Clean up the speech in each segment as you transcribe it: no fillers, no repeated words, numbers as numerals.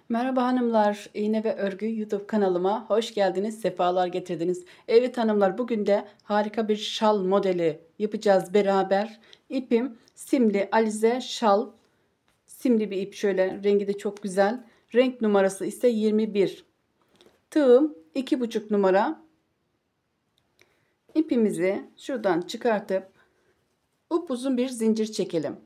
Merhaba hanımlar, İğne ve Örgü YouTube kanalıma hoş geldiniz, sefalar getirdiniz. Evet hanımlar, bugün de harika bir şal modeli yapacağız beraber. İpim simli alize şal, simli bir ip, şöyle rengi de çok güzel. Renk numarası ise 21. Tığım 2,5 numara. İpimizi şuradan çıkartıp upuzun bir zincir çekelim.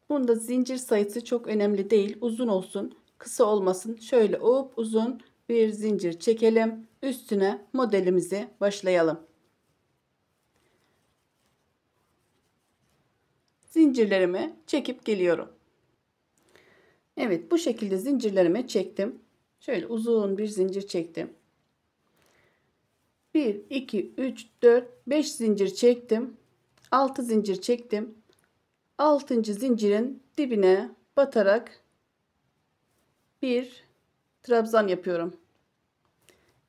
Bunda zincir sayısı çok önemli değil. Uzun olsun, kısa olmasın. Şöyle uzun bir zincir çekelim. Üstüne modelimizi başlayalım. Zincirlerimi çekip geliyorum. Evet, bu şekilde zincirlerimi çektim. Şöyle uzun bir zincir çektim. 1, 2, 3, 4, 5 zincir çektim. 6 zincir çektim. 6. zincirin dibine batarak bir trabzan yapıyorum.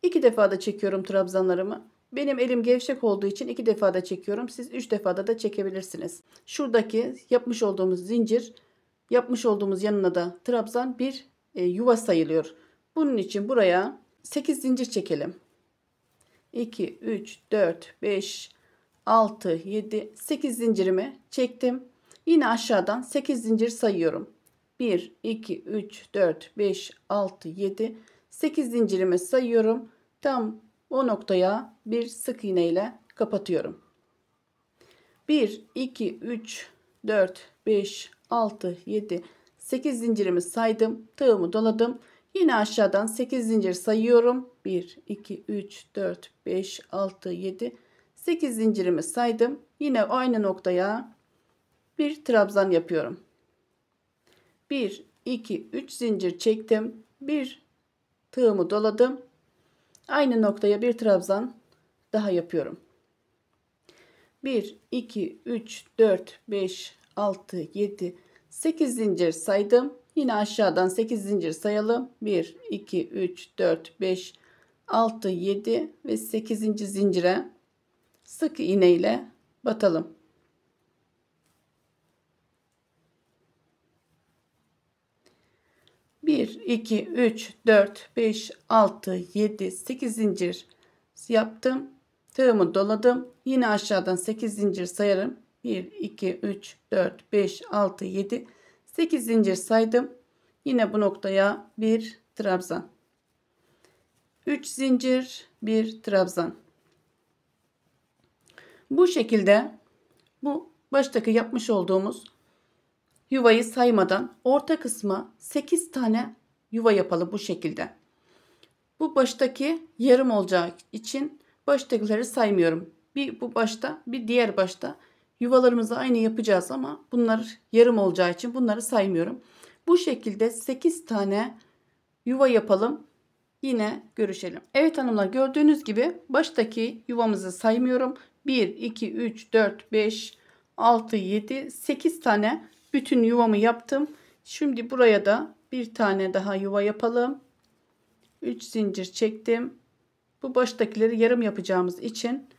2 defa da çekiyorum trabzanlarımı. Benim elim gevşek olduğu için 2 defa da çekiyorum. Siz 3 defada da çekebilirsiniz. Şuradaki yapmış olduğumuz zincir, yapmış olduğumuz yanına da trabzan bir yuva sayılıyor. Bunun için buraya 8 zincir çekelim. 2, 3, 4, 5, 6, 7, 8 zincirimi çektim. Yine aşağıdan 8 zincir sayıyorum. 1, 2, 3, 4, 5, 6, 7, 8 zincirimi sayıyorum. Tam o noktaya bir sık iğne ile kapatıyorum. 1, 2, 3, 4, 5, 6, 7, 8 zincirimi saydım. Tığımı doladım. Yine aşağıdan 8 zincir sayıyorum. 1, 2, 3, 4, 5, 6, 7, 8 zincirimi saydım. Yine aynı noktaya bir trabzan yapıyorum. 1, 2, 3 zincir çektim. Bir tığımı doladım. Aynı noktaya bir trabzan daha yapıyorum. 1, 2, 3, 4, 5, 6, 7, 8 zincir saydım. Yine aşağıdan 8 zincir sayalım. 1, 2, 3, 4, 5, 6, 7 ve 8. zincire sık iğne ile batalım. 1, 2, 3, 4, 5, 6, 7, 8 zincir yaptım. Tığımı doladım. Yine aşağıdan 8 zincir sayarım. 1, 2, 3, 4, 5, 6, 7, 8 zincir saydım. Yine bu noktaya bir trabzan. 3 zincir, bir trabzan. Bu şekilde bu baştaki yapmış olduğumuz yuvayı saymadan orta kısma 8 tane yuva yapalım bu şekilde. Bu baştaki yarım olacağı için baştakileri saymıyorum. Bir bu başta, bir diğer başta yuvalarımızı aynı yapacağız ama bunlar yarım olacağı için bunları saymıyorum. Bu şekilde 8 tane yuva yapalım. Yine görüşelim. Evet hanımlar, gördüğünüz gibi baştaki yuvamızı saymıyorum. 1, 2, 3, 4, 5, 6, 7, 8 tane bütün yuvamı yaptım. Şimdi buraya da bir tane daha yuva yapalım. 3 zincir çektim. Bu baştakileri yarım yapacağımız için,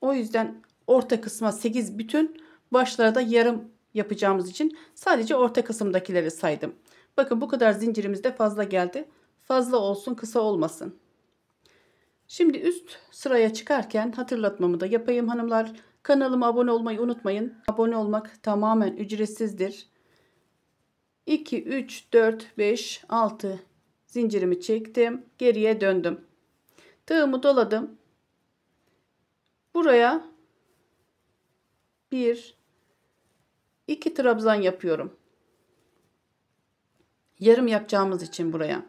o yüzden orta kısma 8 bütün, başlara da yarım yapacağımız için sadece orta kısımdakileri saydım. Bakın, bu kadar zincirimiz de fazla geldi. Fazla olsun, kısa olmasın. Şimdi üst sıraya çıkarken hatırlatmamı da yapayım hanımlar. Kanalıma abone olmayı unutmayın. Abone olmak tamamen ücretsizdir. 2, 3, 4, 5, 6 zincirimi çektim. Geriye döndüm. Tığımı doladım. Buraya 1, 2 trabzan yapıyorum. Yarım yapacağımız için buraya.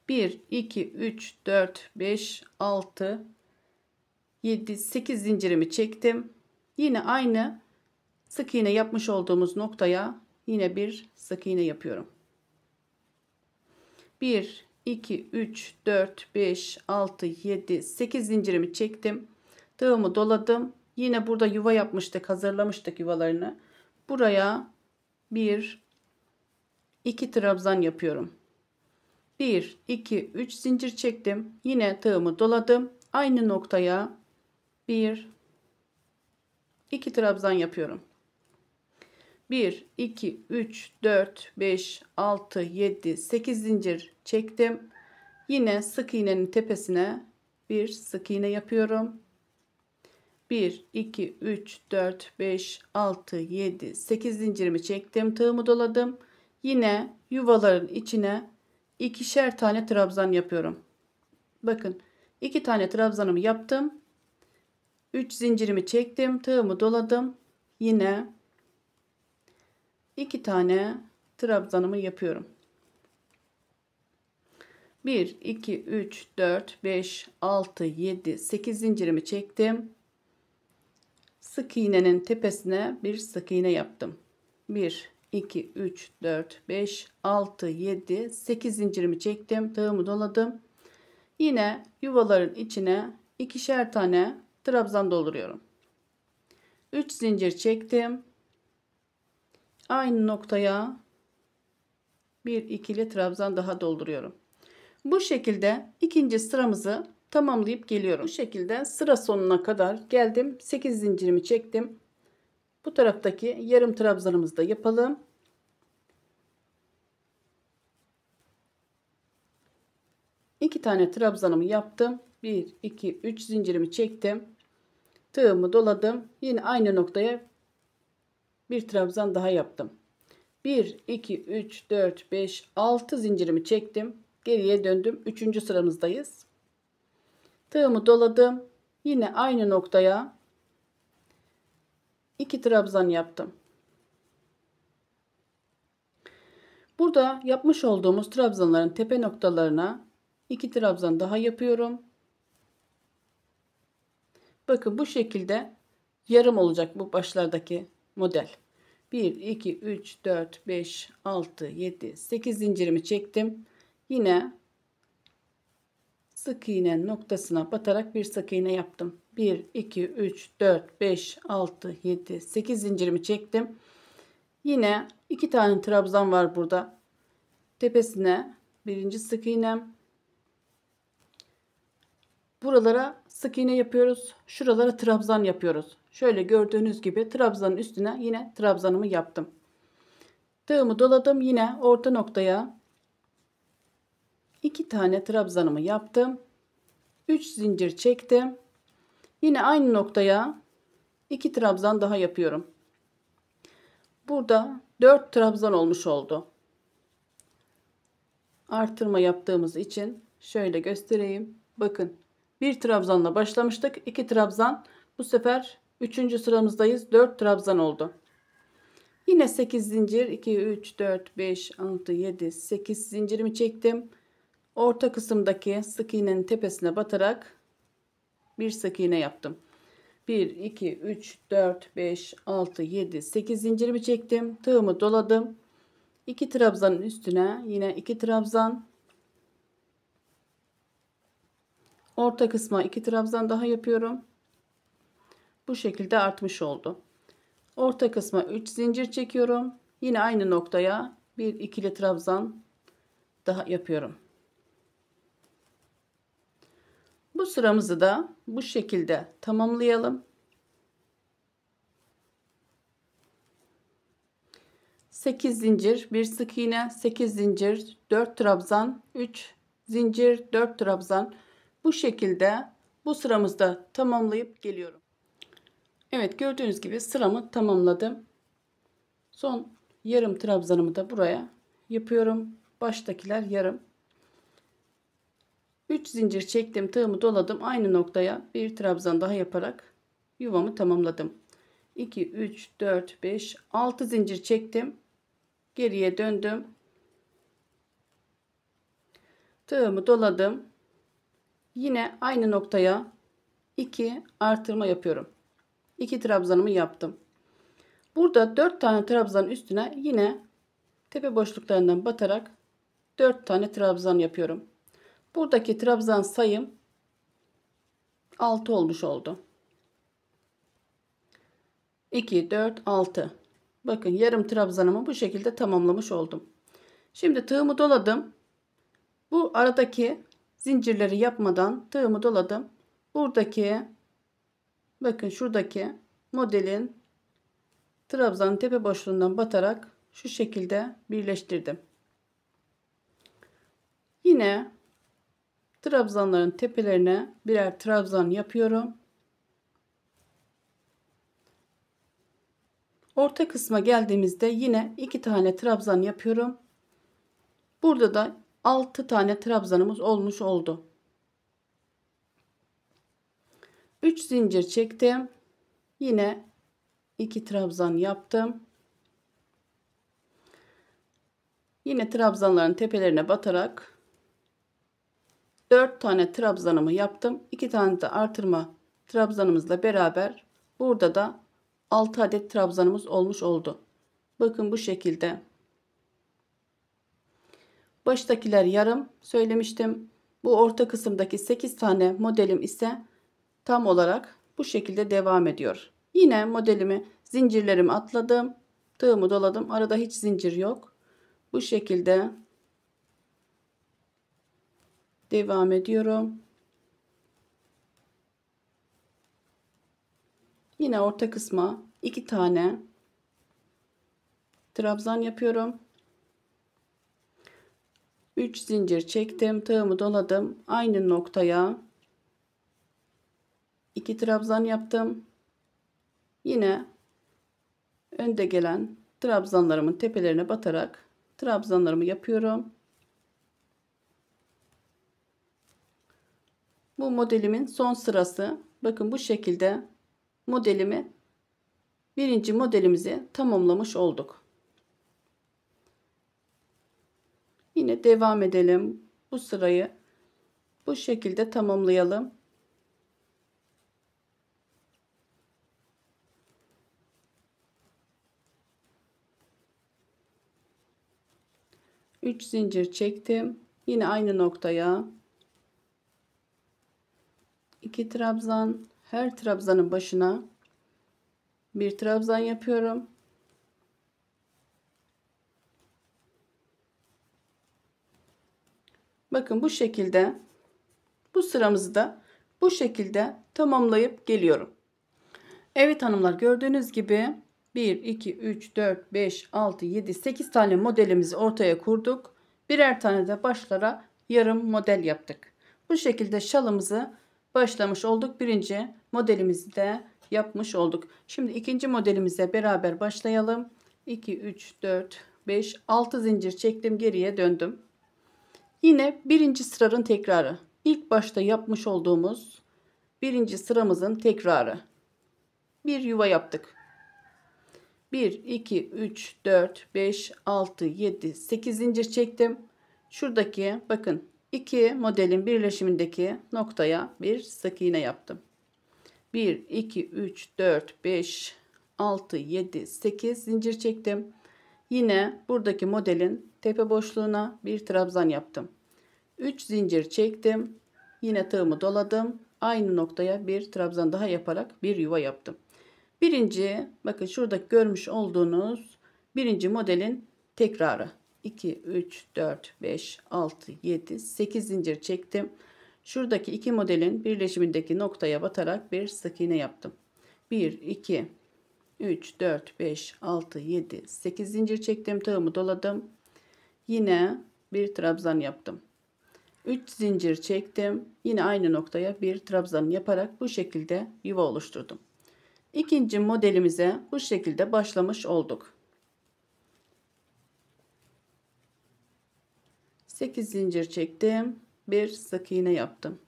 1, 2, 3, 4, 5, 6, 7, 8 zincirimi çektim. Yine aynı sık iğne yapmış olduğumuz noktaya yine bir sık iğne yapıyorum. 1, 2, 3, 4, 5, 6, 7, 8 zincirimi çektim. Tığımı doladım. Yine burada yuva yapmıştık, hazırlamıştık yuvalarını. Buraya 1, 2 trabzan yapıyorum. 1, 2, 3 zincir çektim. Yine tığımı doladım. Aynı noktaya 1, 2 trabzan yapıyorum. 1, 2, 3, 4, 5, 6, 7, 8 zincir çektim. Yine sık iğnenin tepesine bir sık iğne yapıyorum. 1, 2, 3, 4, 5, 6, 7, 8 zincirimi çektim. Tığımı doladım. Yine yuvaların içine ikişer tane trabzan yapıyorum. Bakın 2 tane trabzanımı yaptım. 3 zincirimi çektim. Tığımı doladım. Yine 2 tane trabzanımı yapıyorum. 1, 2, 3, 4, 5, 6, 7, 8 zincirimi çektim. Sık iğnenin tepesine bir sık iğne yaptım. 1, 2, 3, 4, 5, 6, 7, 8 zincirimi çektim. Tığımı doladım. Yine yuvaların içine ikişer tane trabzan dolduruyorum. 3 zincir çektim. Aynı noktaya bir ikili trabzan daha dolduruyorum. Bu şekilde ikinci sıramızı tamamlayıp geliyorum. Bu şekilde sıra sonuna kadar geldim. 8 zincirimi çektim. Bu taraftaki yarım trabzanımızı da yapalım. İki tane trabzanımı yaptım. 1, 2, 3 zincirimi çektim. Tığımı doladım. Yine aynı noktaya bir trabzan daha yaptım. 1, 2, 3, 4, 5, 6 zincirimi çektim. Geriye döndüm. 3. sıramızdayız. Tığımı doladım. Yine aynı noktaya 2 trabzan yaptım. Burada yapmış olduğumuz trabzanların tepe noktalarına 2 trabzan daha yapıyorum. Bakın bu şekilde yarım olacak bu başlardaki model. 1, 2, 3, 4, 5, 6, 7, 8 zincirimi çektim. Yine sık iğne noktasına batarak bir sık iğne yaptım. 1, 2, 3, 4, 5, 6, 7, 8 zincirimi çektim. Yine 2 tane trabzan var burada. Tepesine birinci sık iğnem. Buralara sık iğne yapıyoruz. Şuralara trabzan yapıyoruz. Şöyle gördüğünüz gibi trabzanın üstüne yine trabzanımı yaptım. Tığımı doladım. Yine orta noktaya 2 tane trabzanımı yaptım. 3 zincir çektim. Yine aynı noktaya 2 trabzan daha yapıyorum. Burada 4 trabzan olmuş oldu. Artırma yaptığımız için şöyle göstereyim. Bakın bir trabzanla başlamıştık. 2 trabzan. Bu sefer 3. sıramızdayız. 4 trabzan oldu. Yine 8 zincir. 2, 3, 4, 5, 6, 7, 8 zincirimi çektim. Orta kısımdaki sık iğnenin tepesine batarak bir sık iğne yaptım. 1, 2, 3, 4, 5, 6, 7, 8 zincirimi çektim. Tığımı doladım. 2 trabzanın üstüne yine 2 trabzan. Orta kısma 2 trabzan daha yapıyorum. Bu şekilde artmış oldu. Orta kısma 3 zincir çekiyorum. Yine aynı noktaya bir ikili trabzan daha yapıyorum. Bu sıramızı da bu şekilde tamamlayalım. 8 zincir, 1 sık iğne, 8 zincir, 4 trabzan, 3 zincir, 4 trabzan. Bu şekilde bu sıramızda tamamlayıp geliyorum. Evet, gördüğünüz gibi sıramı tamamladım. Son yarım trabzanımı da buraya yapıyorum. Baştakiler yarım. 3 zincir çektim, tığımı doladım. Aynı noktaya bir trabzan daha yaparak yuvamı tamamladım. 2, 3, 4, 5, 6 zincir çektim. Geriye döndüm. Tığımı doladım. Yine aynı noktaya 2 artırma yapıyorum. 2 trabzanımı yaptım. Burada 4 tane trabzan üstüne yine tepe boşluklarından batarak 4 tane trabzan yapıyorum. Buradaki trabzan sayım 6 olmuş oldu. 2, 4, 6. Bakın yarım trabzanımı bu şekilde tamamlamış oldum. Şimdi tığımı doladım. Bu aradaki zincirleri yapmadan tığımı doladım. Buradaki bakın şuradaki modelin trabzanın tepe boşluğundan batarak şu şekilde birleştirdim. Yine trabzanların tepelerine birer trabzan yapıyorum. Orta kısma geldiğimizde yine 2 tane trabzan yapıyorum. Burada da 6 tane trabzanımız olmuş oldu. 3 zincir çektim. Yine 2 trabzan yaptım. Yine trabzanların tepelerine batarak 4 tane trabzanımı yaptım. 2 tane de artırma trabzanımızla beraber burada da 6 adet trabzanımız olmuş oldu. Bakın bu şekilde. Baştakiler yarım söylemiştim. Bu orta kısımdaki 8 tane modelim ise tam olarak bu şekilde devam ediyor. Yine modelimi, zincirlerimi atladım. Tığımı doladım. Arada hiç zincir yok. Bu şekilde devam ediyorum. Yine orta kısma 2 tane trabzan yapıyorum. 3 zincir çektim. Tığımı doladım. Aynı noktaya 2 trabzan yaptım. Yine önde gelen trabzanlarımın tepelerine batarak trabzanlarımı yapıyorum. Bu modelimin son sırası. Bakın bu şekilde birinci modelimizi tamamlamış olduk. Yine devam edelim. Bu sırayı bu şekilde tamamlayalım. 3 zincir çektim. Yine aynı noktaya 2 trabzan, her trabzanın başına bir trabzan yapıyorum. Bakın bu şekilde bu sıramızı da bu şekilde tamamlayıp geliyorum. Evet hanımlar, gördüğünüz gibi 1, 2, 3, 4, 5, 6, 7, 8 tane modelimizi ortaya kurduk. Birer tane de başlara yarım model yaptık. Bu şekilde şalımızı başlamış olduk. Birinci modelimizi de yapmış olduk. Şimdi ikinci modelimize beraber başlayalım. 2, 3, 4, 5, 6 zincir çektim. Geriye döndüm. Yine birinci sıranın tekrarı. İlk başta yapmış olduğumuz birinci sıramızın tekrarı. Bir yuva yaptık. 1, 2, 3, 4, 5, 6, 7, 8 zincir çektim. Şuradaki bakın 2 modelin birleşimindeki noktaya bir sık iğne yaptım. 1, 2, 3, 4, 5, 6, 7, 8 zincir çektim. Yine buradaki modelin tepe boşluğuna bir trabzan yaptım. 3 zincir çektim. Yine tığımı doladım. Aynı noktaya bir trabzan daha yaparak bir yuva yaptım. Birinci, bakın şurada görmüş olduğunuz birinci modelin tekrarı. 2, 3, 4, 5, 6, 7, 8 zincir çektim. Şuradaki iki modelin birleşimindeki noktaya batarak bir sık iğne yaptım. 1, 2, 3, 4, 5, 6, 7, 8 zincir çektim. Tığımı doladım. Yine bir trabzan yaptım. 3 zincir çektim. Yine aynı noktaya bir trabzan yaparak bu şekilde yuva oluşturdum. İkinci modelimize bu şekilde başlamış olduk. 8 zincir çektim. Bir sık iğne yaptım.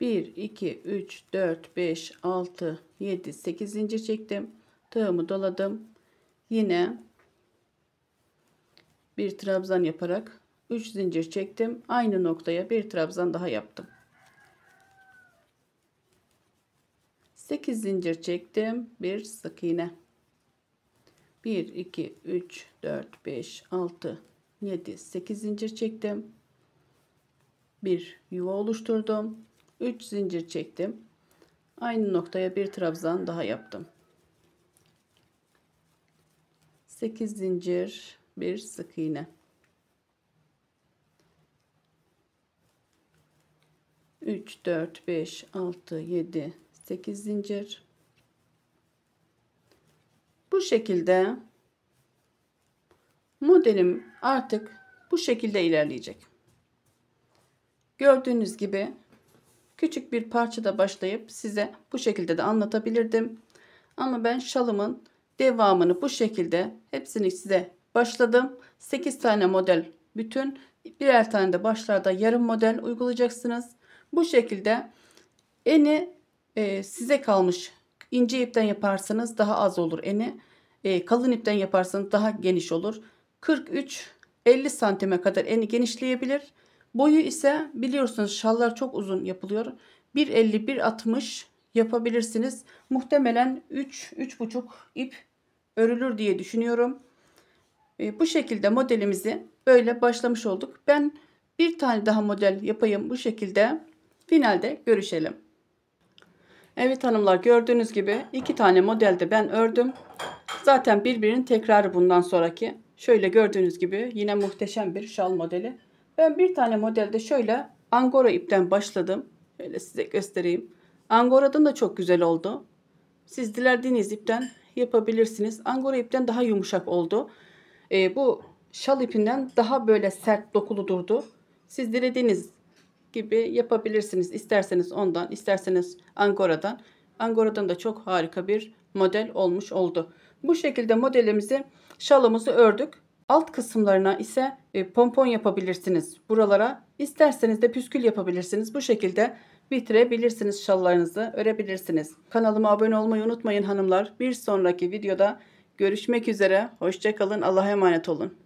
1, 2, 3, 4, 5, 6, 7, 8 zincir çektim. Tığımı doladım. Yine bir trabzan yaparak 3 zincir çektim. Aynı noktaya bir trabzan daha yaptım. 8 zincir çektim. Bir sık iğne. 1, 2, 3, 4, 5, 6, 7, 8 zincir çektim. Bir yuva oluşturdum. 3 zincir çektim. Aynı noktaya bir trabzan daha yaptım. 8 zincir, bir sık iğne. 3, 4, 5, 6, 7, 8 zincir. Bu şekilde modelim artık bu şekilde ilerleyecek. Gördüğünüz gibi küçük bir parçada başlayıp size bu şekilde de anlatabilirdim. Ama ben şalımın devamını bu şekilde hepsini size başladım. 8 tane model bütün, birer tane de başlarda yarım model uygulayacaksınız. Bu şekilde eni size kalmış. İnce ipten yaparsanız daha az olur eni. Kalın ipten yaparsanız daha geniş olur. 43-50 santime kadar eni genişleyebilir. Boyu ise biliyorsunuz şallar çok uzun yapılıyor. 1.50-1.60 yapabilirsiniz. Muhtemelen 3-3,5 ip örülür diye düşünüyorum. Bu şekilde modelimizi böyle başlamış olduk. Ben bir tane daha model yapayım bu şekilde. Finalde görüşelim. Evet hanımlar, gördüğünüz gibi 2 tane modelde ben ördüm. Zaten birbirinin tekrarı bundan sonraki. Şöyle gördüğünüz gibi yine muhteşem bir şal modeli. Ben bir tane modelde şöyle angora ipten başladım. Şöyle size göstereyim. Angoradan da çok güzel oldu. Siz dilediğiniz ipten yapabilirsiniz. Angora ipten daha yumuşak oldu. Bu şal ipinden daha böyle sert dokulu durdu. Siz dilediğiniz gibi yapabilirsiniz. İsterseniz ondan, isterseniz angoradan. Angoradan da çok harika bir model olmuş oldu. Bu şekilde modelimizi, şalımızı ördük. Alt kısımlarına ise pompon yapabilirsiniz. Buralara isterseniz de püskül yapabilirsiniz. Bu şekilde bitirebilirsiniz, şallarınızı örebilirsiniz. Kanalıma abone olmayı unutmayın hanımlar. Bir sonraki videoda görüşmek üzere. Hoşça kalın. Allah'a emanet olun.